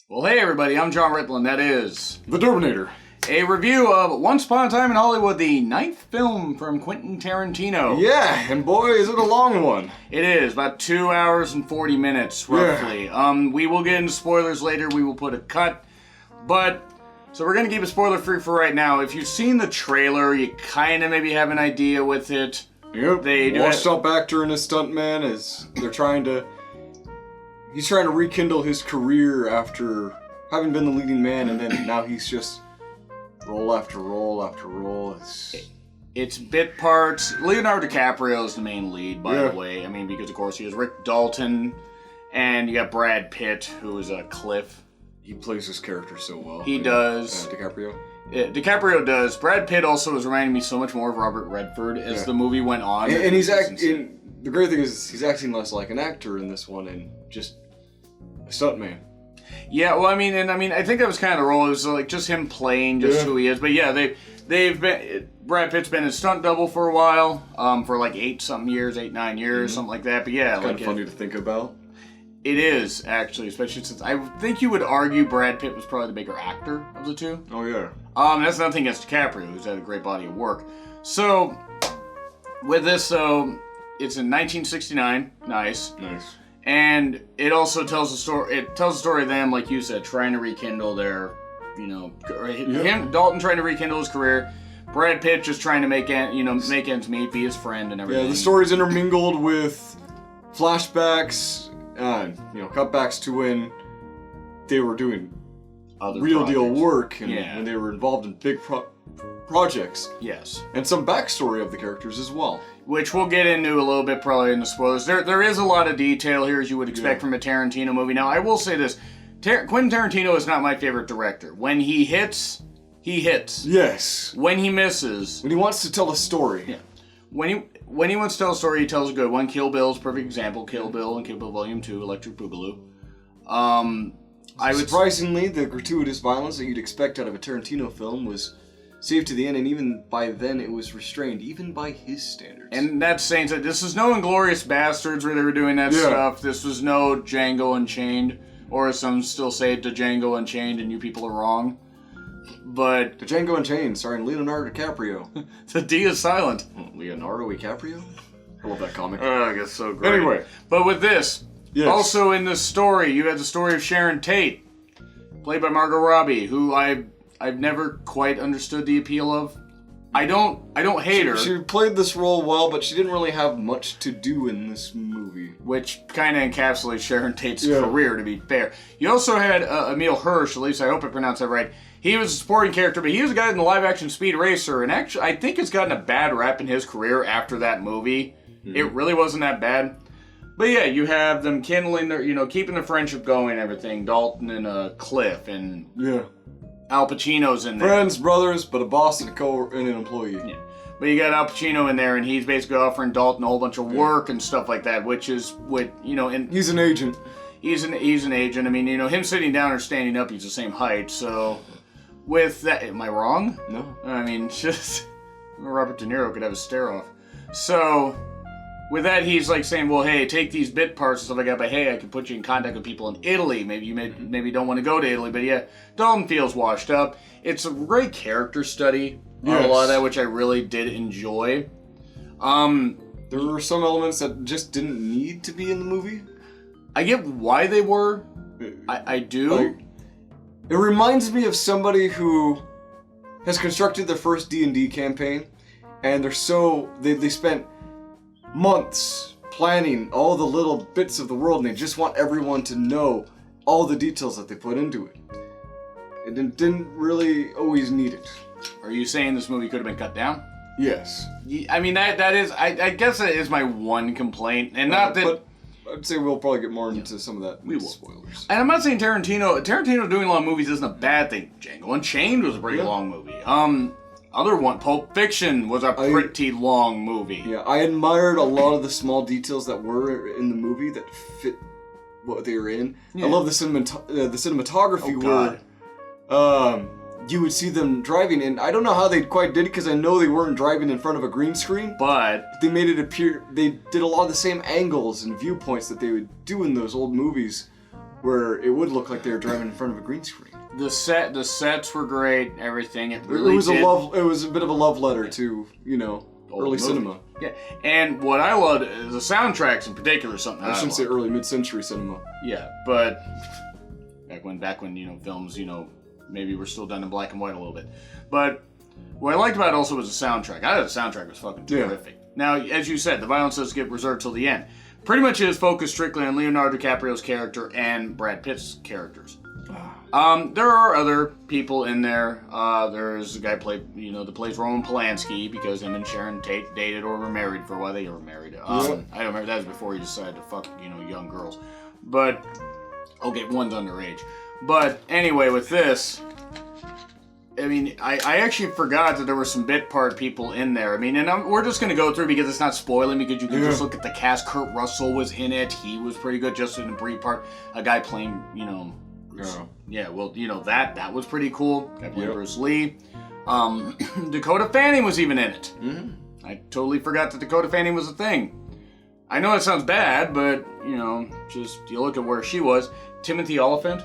Well, hey everybody, I'm John Ritlin. That is The Terminator. a review of Once Upon a Time in Hollywood, the ninth film from Quentin Tarantino. Yeah, and boy, is it a long one. It is, about 2 hours and 40 minutes, roughly. We will get into spoilers later, we will put a cut, so we're going to keep it spoiler-free for right now. If you've seen the trailer, you kind of maybe have an idea with it. Yep, washed-up actor and a stuntman he's trying to rekindle his career after having been the leading man, and then now he's just roll after roll after roll. It's bit parts. Leonardo DiCaprio is the main lead, by the way. I mean, because of course he is Rick Dalton, and you got Brad Pitt, who is a Cliff. He plays his character so well. He does. DiCaprio? Yeah, DiCaprio does. Brad Pitt also was reminding me so much more of Robert Redford as the movie went on. And he's acting. The great thing is he's acting less like an actor in this one and just a stuntman. Yeah, well, I think that was kind of the role. It was like just him playing who he is. But yeah, they've been. Brad Pitt's been a stunt double for a while, for like 8-9 years, something like that. But yeah, it's kind of funny to think about. It is, actually, especially since I think you would argue Brad Pitt was probably the bigger actor of the two. Oh, yeah. That's nothing against DiCaprio, who's had a great body of work. So, with this, it's in 1969. Nice. And it also tells a story. It tells a story of them, like you said, trying to rekindle their, Dalton trying to rekindle his career. Brad Pitt just trying to make ends meet, be his friend and everything. Yeah, the story's intermingled with flashbacks, cutbacks to when they were doing real deal work and when they were involved in big projects. Yes. And some backstory of the characters as well. Which we'll get into a little bit probably in the spoilers. There is a lot of detail here, as you would expect from a Tarantino movie. Now, I will say this. Quentin Tarantino is not my favorite director. When he hits, he hits. Yes. When he misses... When he wants to tell a story. Yeah. When he wants to tell a story, he tells a good one. Kill Bill is a perfect example. Kill Bill and Kill Bill Volume 2, Electric Boogaloo. Surprisingly, the gratuitous violence that you'd expect out of a Tarantino film was saved to the end, and even by then it was restrained, even by his standards. And that's saying that this is no Inglourious Bastards where they were doing that stuff. This was no Django Unchained, or as some still say, to Django Unchained, and you people are wrong. But The Django Unchained, starring Leonardo DiCaprio. The D is silent. Leonardo DiCaprio? I love that comic. I guess so great. Anyway. But with this, also in this story, you had the story of Sharon Tate, played by Margot Robbie, who I've never quite understood the appeal of. I don't hate her. She played this role well, but she didn't really have much to do in this movie. Which kind of encapsulates Sharon Tate's career, to be fair. You also had Emil Hirsch, at least I hope I pronounced that right. He was a supporting character, but he was a guy in the live-action Speed Racer, and actually, I think it's gotten a bad rep in his career after that movie. Mm-hmm. It really wasn't that bad. But yeah, you have them kindling their, keeping the friendship going and everything. Dalton and Cliff, and Al Pacino's in there. Friends, brothers, but a boss and an employee. Yeah. But you got Al Pacino in there, and he's basically offering Dalton a whole bunch of work and stuff like that, which is and he's an agent. He's an agent. I mean, him sitting down or standing up, he's the same height. So, with that, am I wrong? No. I mean, just Robert De Niro could have a stare off. So, with that, he's like saying, well, hey, take these bit parts and stuff like that, but hey, I can put you in contact with people in Italy. Maybe you maybe don't want to go to Italy, but yeah, Dalton feels washed up. It's a great character study on a lot of that, which I really did enjoy. There were some elements that just didn't need to be in the movie. I get why they were. I do. It reminds me of somebody who has constructed their first D&D campaign, and they spent months planning all the little bits of the world, and they just want everyone to know all the details that they put into it. And it didn't really always need it. Are you saying this movie could have been cut down? Yes. I mean, that is, I guess that is my one complaint, and not that... But I'd say we'll probably get more into some of that with spoilers. And I'm not saying Tarantino doing long movies isn't a bad thing. Django Unchained was a pretty long movie. Other one, Pulp Fiction, was a pretty long movie. Yeah, I admired a lot of the small details that were in the movie that fit what they were in. Yeah. I love the cinematography where you would see them driving, and I don't know how they quite did it because I know they weren't driving in front of a green screen, but they made it appear, they did a lot of the same angles and viewpoints that they would do in those old movies where it would look like they were driving in front of a green screen. The sets were great. Everything. It was a bit of a love letter to early cinema. Yeah, and what I loved is the soundtracks in particular. Something I shouldn't say early mid-century cinema. Yeah, but back when films maybe we're still done in black and white a little bit. But what I liked about it also was the soundtrack. I thought the soundtrack was fucking terrific. Yeah. Now, as you said, the violence does get reserved till the end. Pretty much is focused strictly on Leonardo DiCaprio's character and Brad Pitt's characters. There are other people in there. There's a guy that plays Roman Polanski because him and Sharon Tate dated or were married for a while. They were married. I don't remember. That was before he decided to fuck young girls. But one's underage. But anyway, with this, I mean, I actually forgot that there were some bit part people in there. I mean, and we're just going to go through because it's not spoiling, because you can just look at the cast. Kurt Russell was in it. He was pretty good just in a brief part. A guy playing, that was pretty cool. Guy playing Bruce Lee. Dakota Fanning was even in it. Mm-hmm. I totally forgot that Dakota Fanning was a thing. I know that sounds bad, but, just you look at where she was. Timothy Oliphant.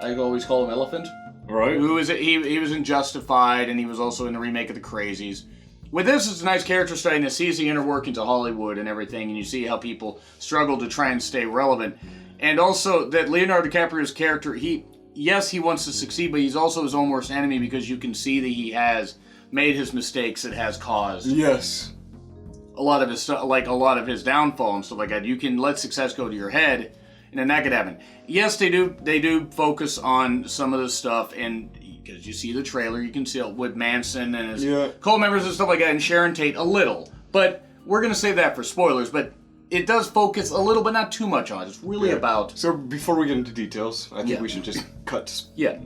I always call him Elephant. Right. He was in Justified, and he was also in the remake of The Crazies. With this, it's a nice character study, and it sees the inner workings of Hollywood and everything, and you see how people struggle to try and stay relevant. And also that Leonardo DiCaprio's character, he wants to succeed, but he's also his own worst enemy because you can see that he has made his mistakes. It has caused a lot of his stuff, like a lot of his downfall and stuff like that. You can let success go to your head, and then that could happen. Yes, they do focus on some of the stuff, and because you see the trailer, you can see it with Manson and his cult members and stuff like that, and Sharon Tate a little. But we're going to save that for spoilers, but it does focus a little, but not too much on it. It's really about... So before we get into details, I think we should just cut to... Yeah.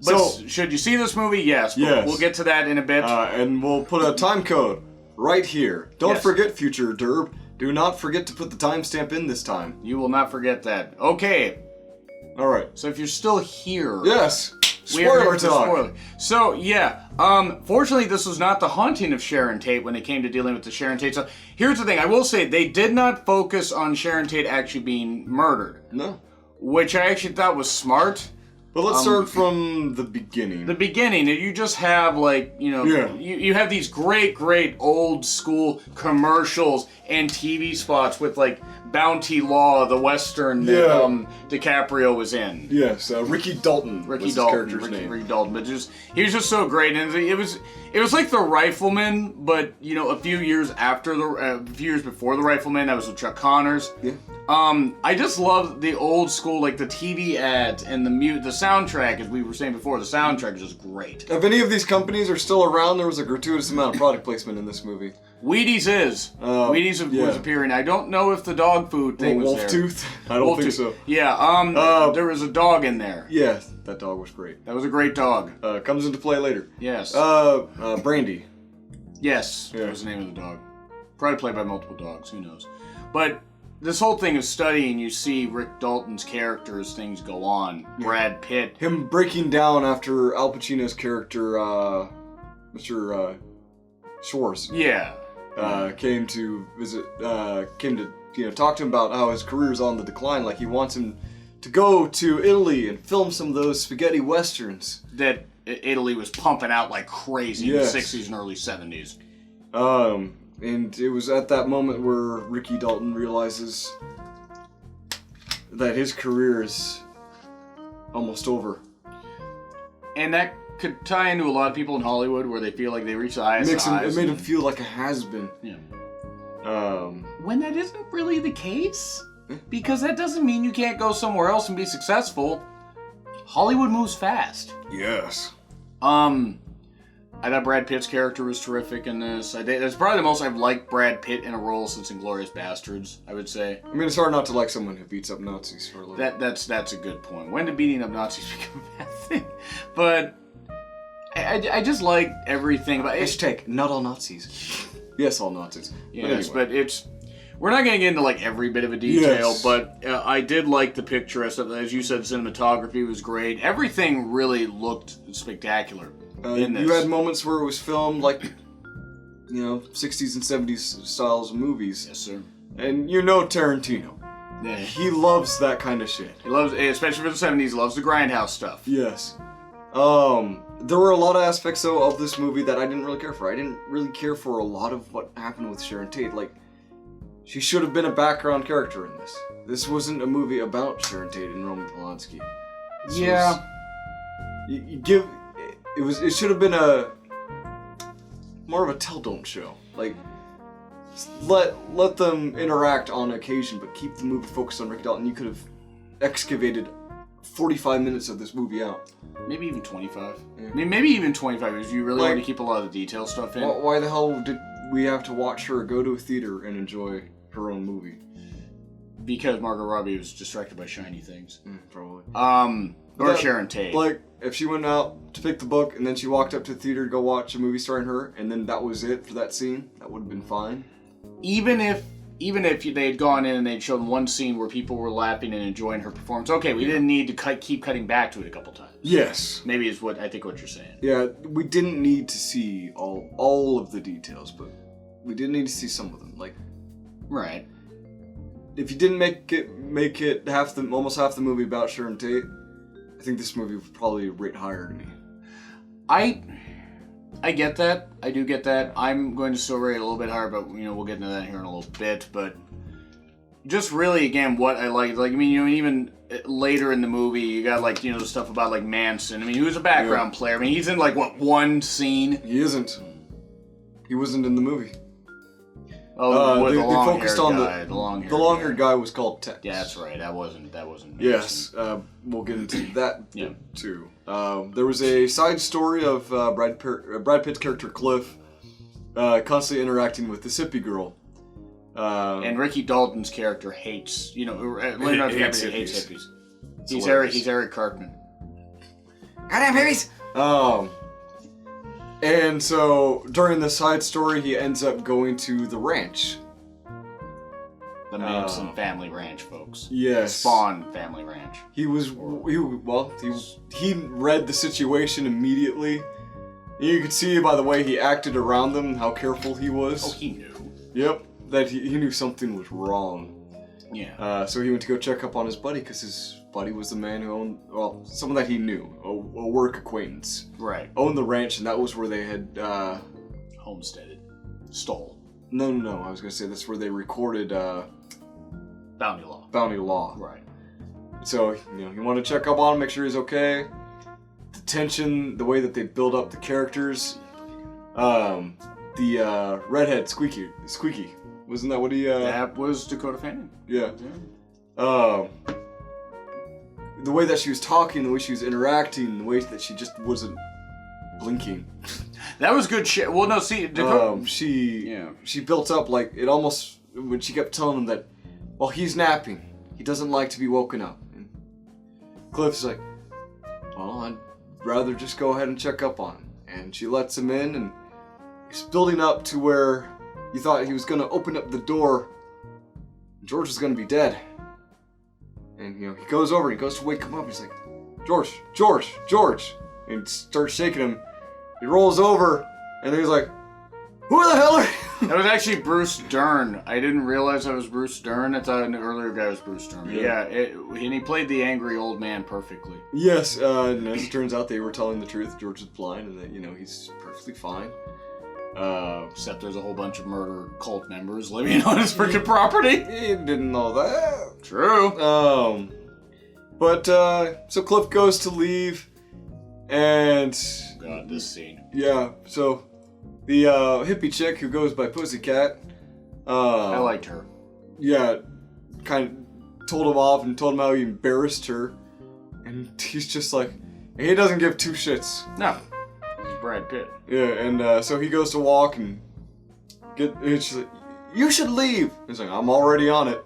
But should you see this movie? Yes. We'll get to that in a bit. And we'll put a time code right here. Don't forget, future Derb. Do not forget to put the timestamp in this time. You will not forget that. Okay. All right. So if you're still here... Yes. Spoiler talk. So, fortunately, this was not the haunting of Sharon Tate when it came to dealing with the Sharon Tate stuff. Here's the thing. I will say, they did not focus on Sharon Tate actually being murdered. No. Which I actually thought was smart. But let's start from the beginning. The beginning. You just have, you have these great old school commercials and TV spots with, Bounty Law, the Western that DiCaprio was in. Yes, Ricky Dalton was his character's name. Ricky Dalton, but he was just so great, and it was like The Rifleman, but a few years before The Rifleman. That was with Chuck Connors. Yeah. I just love the old school, the TV ads and the soundtrack, as we were saying before. The soundtrack is just great. If any of these companies are still around, there was a gratuitous amount of product placement in this movie. Wheaties was appearing. I don't know if the dog food thing was Wolf there. Tooth? I don't think so. Yeah, there was a dog in there. Yeah, that dog was great. That was a great dog. Comes into play later. Yes. Brandy. Yes, that was the name of the dog. Probably played by multiple dogs, who knows. But this whole thing of studying, you see Rick Dalton's character as things go on. Brad Pitt. Him breaking down after Al Pacino's character, Mr. Schwartz. Yeah. Came to visit, talk to him about how his career's on the decline. Like, he wants him to go to Italy and film some of those spaghetti westerns. That Italy was pumping out like crazy in the 60s and early 70s. And it was at that moment where Ricky Dalton realizes that his career is almost over. And that could tie into a lot of people in Hollywood where they feel like they reach the highest highs. It made him feel like a has-been. Yeah. When that isn't really the case. Because that doesn't mean you can't go somewhere else and be successful. Hollywood moves fast. Yes. I thought Brad Pitt's character was terrific in this. That's probably the most I've liked Brad Pitt in a role since Inglourious Bastards, I would say. I mean, it's hard not to like someone who beats up Nazis for a living. That's a good point. When did beating up Nazis become a bad thing? But I just like everything about it. Hashtag not all Nazis. Yes, all Nazis. Yes, but we're not going to get into every bit of a detail, but I did like the picture stuff. As you said, cinematography was great. Everything really looked spectacular. You had moments where it was filmed 60s and 70s styles of movies. Yes, sir. And Tarantino. Yeah. He loves that kind of shit. He loves, especially for the 70s, loves the grindhouse stuff. Yes. There were a lot of aspects, though, of this movie that I didn't really care for. I didn't really care for a lot of what happened with Sharon Tate. Like, she should have been a background character in this. This wasn't a movie about Sharon Tate and Roman Polanski. Yeah. It should have been more of a tell-don't show. Like, let them interact on occasion, but keep the movie focused on Rick Dalton. You could have excavated 45 minutes of this movie out. Maybe even 25. Yeah. I mean, maybe even 25 if you really want to keep a lot of the detail stuff in. Why the hell did we have to watch her go to a theater and enjoy her own movie? Because Margot Robbie was distracted by shiny things. Probably. Or Sharon Tate. Like, if she went out to pick the book and then she walked up to the theater to go watch a movie starring her, and then that was it for that scene, that would have been fine. Even if they had gone in and they'd shown one scene where people were laughing and enjoying her performance, okay, we didn't need to keep cutting back to it a couple times. Yes. Maybe is what I think what you're saying. Yeah, we didn't need to see all of the details, but we did need to see some of them. Like, right. If you didn't make it almost half the movie about Sharon Tate, I think this movie would probably rate higher to me. I get that. I do get that. I'm going to still rate it a little bit higher, but we'll get into that here in a little bit. But just really, again, what I like, I mean, even later in the movie, you got the stuff about Manson. I mean, he was a background player. I mean, he's in one scene. He isn't. He wasn't in the movie. Oh, they focused on guy, the long-haired guy was called Tex. Yeah, that's right. That wasn't. Yes, we'll get into that too. There was a side story of Brad Pitt's character Cliff constantly interacting with this hippie girl. And Ricky Dalton's character hates. Leonardo DiCaprio hates hippies. He's Eric Cartman. Goddamn hippies! And so, during the side story, he ends up going to the ranch. The Manson family ranch, folks. Yes. Spawn family ranch. He read the situation immediately. You could see by the way he acted around them how careful he was. Oh, he knew. Yep, that he knew something was wrong. Yeah. So he went to go check up on his buddy because his buddy was the man who owned, someone that he knew, a work acquaintance. Right. Owned the ranch, and that was where they had homesteaded, stole. No. I was gonna say that's where they recorded Bounty Law. Bounty Law. Right. So you want to check up on him, make sure he's okay. The tension, the way that they build up the characters. The redhead Squeaky. Wasn't that what he? That was Dakota Fanning. Yeah. The way that she was talking, the way she was interacting, the way that she just wasn't blinking. That was good shit. Well, no, see, Dakota. She built up like it almost when she kept telling him that, well, he's napping. He doesn't like to be woken up. And Cliff's like, well, I'd rather just go ahead and check up on him. And she lets him in, and he's building up to where you thought he was going to open up the door. George was going to be dead. And, he goes over and he goes to wake him up. He's like, George. And starts shaking him. He rolls over, and then he's like, who the hell are you? That was actually Bruce Dern. I didn't realize that was Bruce Dern. I thought an earlier guy was Bruce Dern. Yeah, and he played the angry old man perfectly. Yes, and as it turns out, they were telling the truth. George is blind, and that, he's perfectly fine. Except there's a whole bunch of murder cult members living on his freaking property. He didn't know that. True. So Cliff goes to leave, and... God, this scene. Yeah, so the hippie chick who goes by Pussycat... I liked her. Yeah, kind of told him off and told him how he embarrassed her. And he's just like... He doesn't give two shits. No. Brad Pitt. Yeah, and so he goes to walk and she's like, you should leave. He's like, I'm already on it.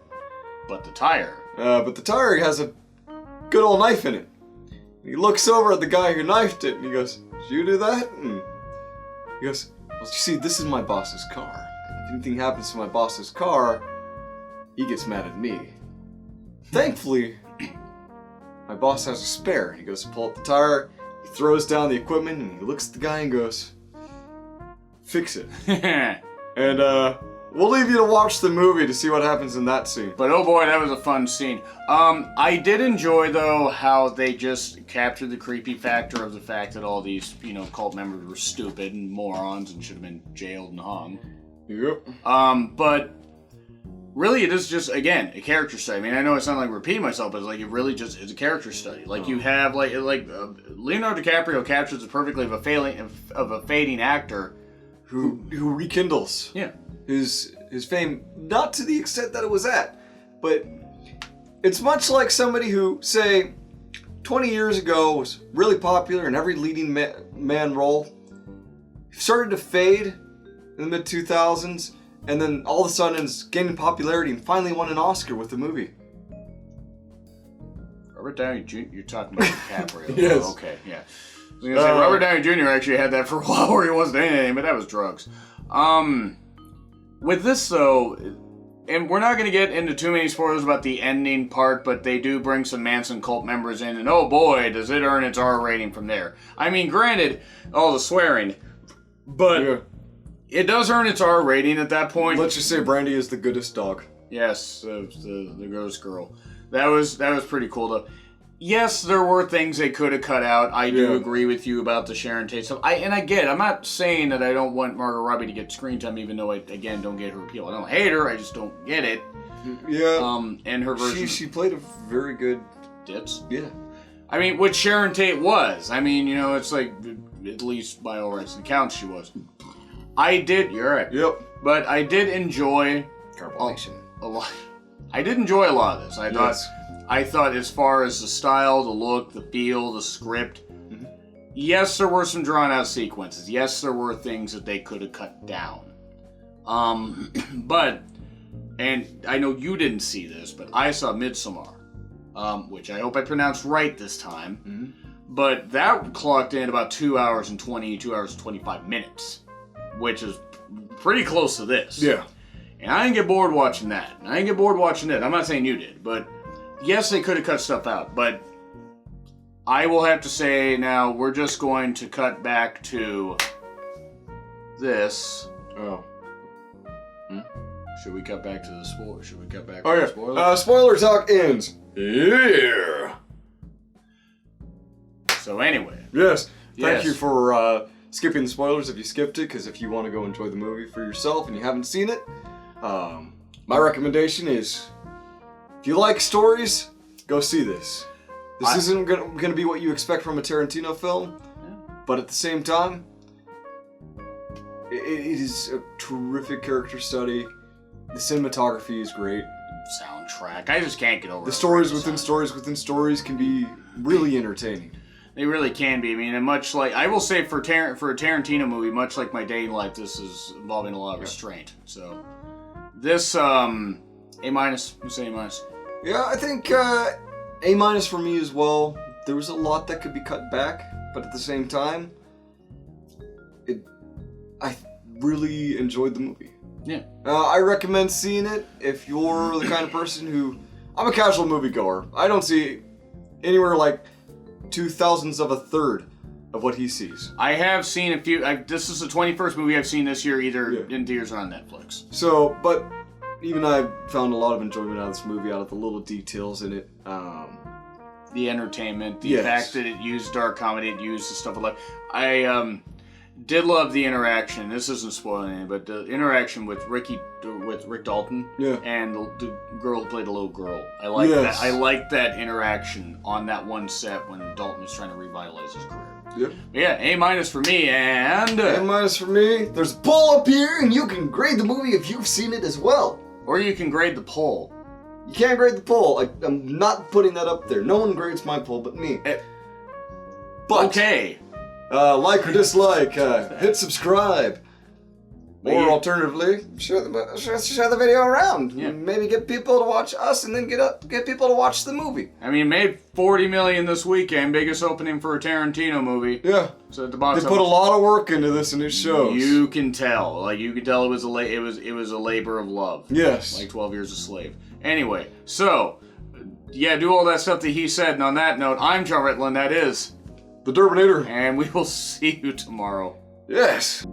But the tire. But the tire has a good old knife in it. And he looks over at the guy who knifed it and he goes, did you do that? And he goes, well, you see, this is my boss's car. If anything happens to my boss's car, he gets mad at me. Thankfully, my boss has a spare. He goes to pull up the tire. He throws down the equipment and he looks at the guy and goes, fix it. And we'll leave you to watch the movie to see what happens in that scene. But oh boy, that was a fun scene. I did enjoy, though, how they just captured the creepy factor of the fact that all these, cult members were stupid and morons and should have been jailed and hung. Yep. But really, it is just, again, a character study. I mean, I know it's not like repeating myself, but it's like it really just is a character study. Like you have Leonardo DiCaprio captures it perfectly of a fading actor who rekindles. Yeah. His fame, not to the extent that it was at, but it's much like somebody who, say, 20 years ago was really popular in every leading man role, started to fade in the mid-2000s, and then all of a sudden is gaining popularity and finally won an Oscar with the movie. Robert Downey Jr., you're talking about DiCaprio. Yes. Oh, okay, yeah. I was going to say, Robert Downey Jr. actually had that for a while where he wasn't in anything, but that was drugs. With this, though, and we're not going to get into too many spoilers about the ending part, but they do bring some Manson cult members in, and oh boy, does it earn its R rating from there. I mean, granted, all the swearing, but it does earn its R rating at that point. Let's just say Brandy is the goodest dog. Yes, the ghost girl. That was pretty cool, though. Yes, there were things they could have cut out. I do agree with you about the Sharon Tate stuff. I get it. I'm not saying that I don't want Margot Robbie to get screen time, even though I, again, don't get her appeal. I don't hate her. I just don't get it. Yeah. And her version. She played a very good... Ditz? Yeah. I mean, what Sharon Tate was. I mean, it's like, at least by all rights and counts, she was. You're right. Yep. But I did enjoy... Carbonation. A lot. I did enjoy a lot of this. I thought as far as the style, the look, the feel, the script, yes, there were some drawn-out sequences. Yes, there were things that they could have cut down. But, and I know you didn't see this, but I saw Midsommar, which I hope I pronounced right this time. But that clocked in about 2 hours and 25 minutes, which is pretty close to this. Yeah. And I didn't get bored watching that. I'm not saying you did, but yes, they could have cut stuff out. But I will have to say now, we're just going to cut back to this. Oh. Should we cut back to the spoilers? Spoiler talk ends here. So anyway. Yes. Thank you for skipping the spoilers if you skipped it, because if you want to go enjoy the movie for yourself and you haven't seen it, my recommendation is, if you like stories, go see this. This isn't going to be what you expect from a Tarantino film, but at the same time, it is a terrific character study. The cinematography is great. Soundtrack. I just can't get over the stories within stories within stories can be really entertaining. They really can be. I mean, and much like, I will say for a Tarantino movie, much like my dating life, this is involving a lot of restraint. So, this, A-. You say A-. Yeah, I think A- for me as well. There was a lot that could be cut back, but at the same time, I really enjoyed the movie. Yeah. I recommend seeing it if you're the kind of person who... I'm a casual moviegoer. I don't see anywhere like 0.002 of a third of what he sees. I have seen a few... this is the 21st movie I've seen this year, either in theaters or on Netflix. So, but even I found a lot of enjoyment out of this movie, out of the little details in it. The entertainment, the fact that it used dark comedy, it used the stuff like... I did love the interaction. This isn't spoiling anything, but the interaction with Rick Dalton and the girl who played the little girl. I like that. I liked that interaction on that one set when Dalton was trying to revitalize his career. Yep. But yeah, A- for me, and... A- for me. There's a poll up here, and you can grade the movie if you've seen it as well. Or you can grade the poll. You can't grade the poll. I'm not putting that up there. No one grades my poll but me. But okay. Like or dislike, hit subscribe. Or alternatively, share the video around. Yeah. Maybe get people to watch us and then get people to watch the movie. I mean, made $40 million this weekend, biggest opening for a Tarantino movie. Yeah. So at the box they put a lot of work into this and it shows. You can tell. It was a labor of love. Yes. Like 12 Years a Slave. Anyway, so do all that stuff that he said, and on that note, I'm John Ritlin, that is the Durbinator. And we will see you tomorrow. Yes.